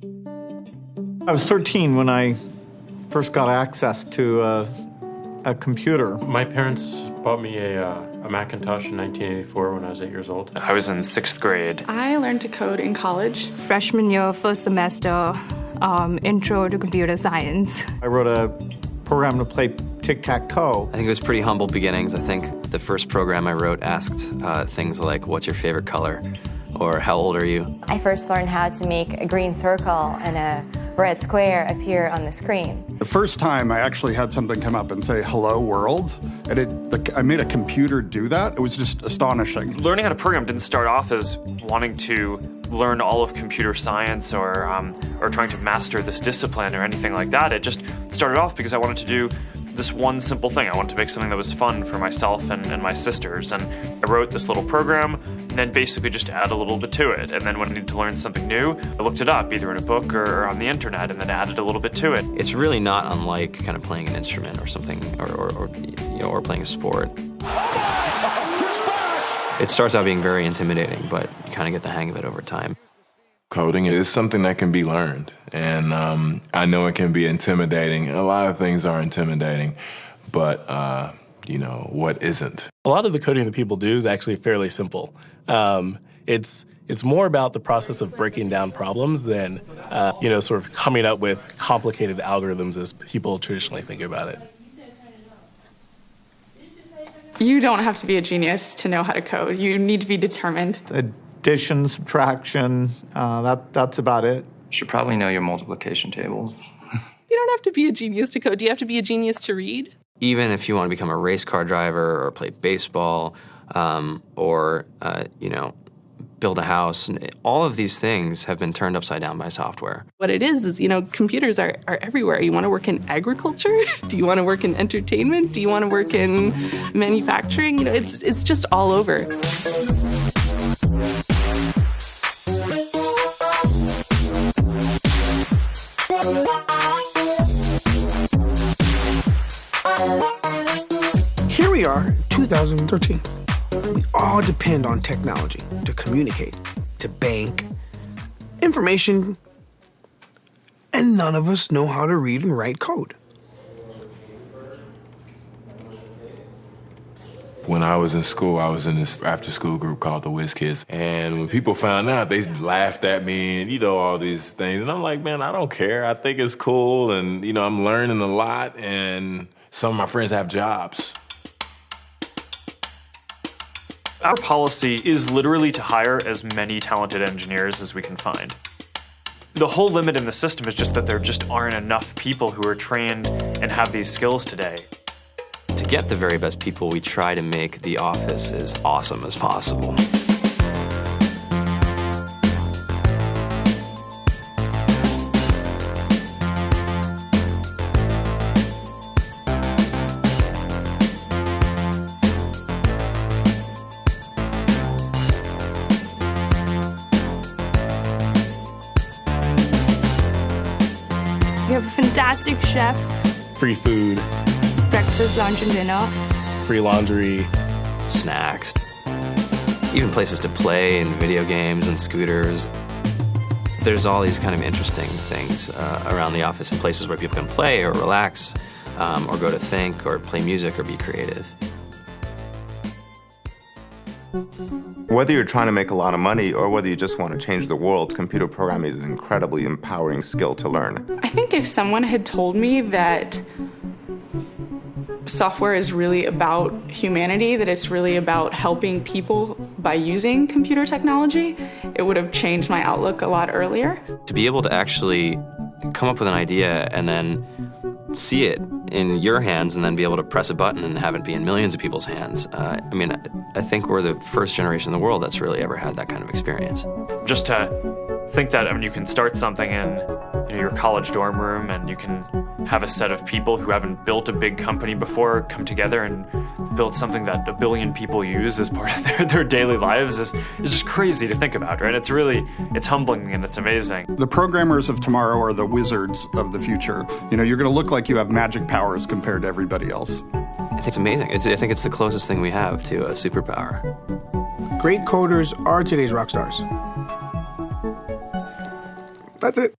I was 13 when I first got access to a computer. My parents bought me a Macintosh in 1984 when I was 8 years old. I was in 6th grade. I learned to code in college. Freshman year, first semester, intro to computer science. I wrote a program to play tic-tac-toe. I think it was pretty humble beginnings. I think the first program I wrote asked things like, what's your favorite color? Or how old are you? I first learned how to make a green circle and a red square appear on the screen. The first time I actually had something come up and say, hello world, and I made a computer do that. It was just astonishing. Learning how to program didn't start off as wanting to learn all of computer science or trying to master this discipline or anything like that. It just started off because I wanted to do this one simple thing. I wanted to make something that was fun for myself and my sisters. And I wrote this little program and then basically just add a little bit to it. And then when I needed to learn something new, I looked it up either in a book or on the internet and then added a little bit to it. It's really not unlike kind of playing an instrument or something or playing a sport. It starts out being very intimidating, but you kind of get the hang of it over time. Coding is something that can be learned, and I know it can be intimidating. A lot of things are intimidating, but what isn't? A lot of the coding that people do is actually fairly simple. It's more about the process of breaking down problems than sort of coming up with complicated algorithms as people traditionally think about it. You don't have to be a genius to know how to code. You need to be determined. Addition, subtraction, that's about it. You should probably know your multiplication tables. You don't have to be a genius to code. Do you have to be a genius to read? Even if you want to become a race car driver or play baseball or build a house, all of these things have been turned upside down by software. What it is, computers are everywhere. You want to work in agriculture? Do you want to work in entertainment? Do you want to work in manufacturing? It's just all over. Here we are, 2013. We all depend on technology to communicate, to bank, information, and none of us know how to read and write code. When I was in school, I was in this after-school group called the Whiz Kids. And when people found out, they laughed at me and, all these things. And I'm like, man, I don't care. I think it's cool. And, I'm learning a lot. And some of my friends have jobs. Our policy is literally to hire as many talented engineers as we can find. The whole limit in the system is just that there just aren't enough people who are trained and have these skills today. To get the very best people, we try to make the office as awesome as possible. We have a fantastic chef. Free food, Breakfast, lunch, and dinner. free laundry, snacks, even places to play and video games and scooters. There's all these kind of interesting things around the office and places where people can play or relax or go to think or play music or be creative. Whether you're trying to make a lot of money or whether you just want to change the world, computer programming is an incredibly empowering skill to learn. I think if someone had told me that software is really about humanity, that it's really about helping people by using computer technology, it would have changed my outlook a lot earlier. To be able to actually come up with an idea and then see it in your hands and then be able to press a button and have it be in millions of people's hands. I think we're the first generation in the world that's really ever had that kind of experience. Just to think that, you can start something in your college dorm room and you can have a set of people who haven't built a big company before come together and build something that 1 billion people use as part of their daily lives is just crazy to think about, right? It's humbling and it's amazing. The programmers of tomorrow are the wizards of the future. You're going to look like you have magic powers compared to everybody else. I think it's amazing. I think it's the closest thing we have to a superpower. Great coders are today's rock stars. That's it.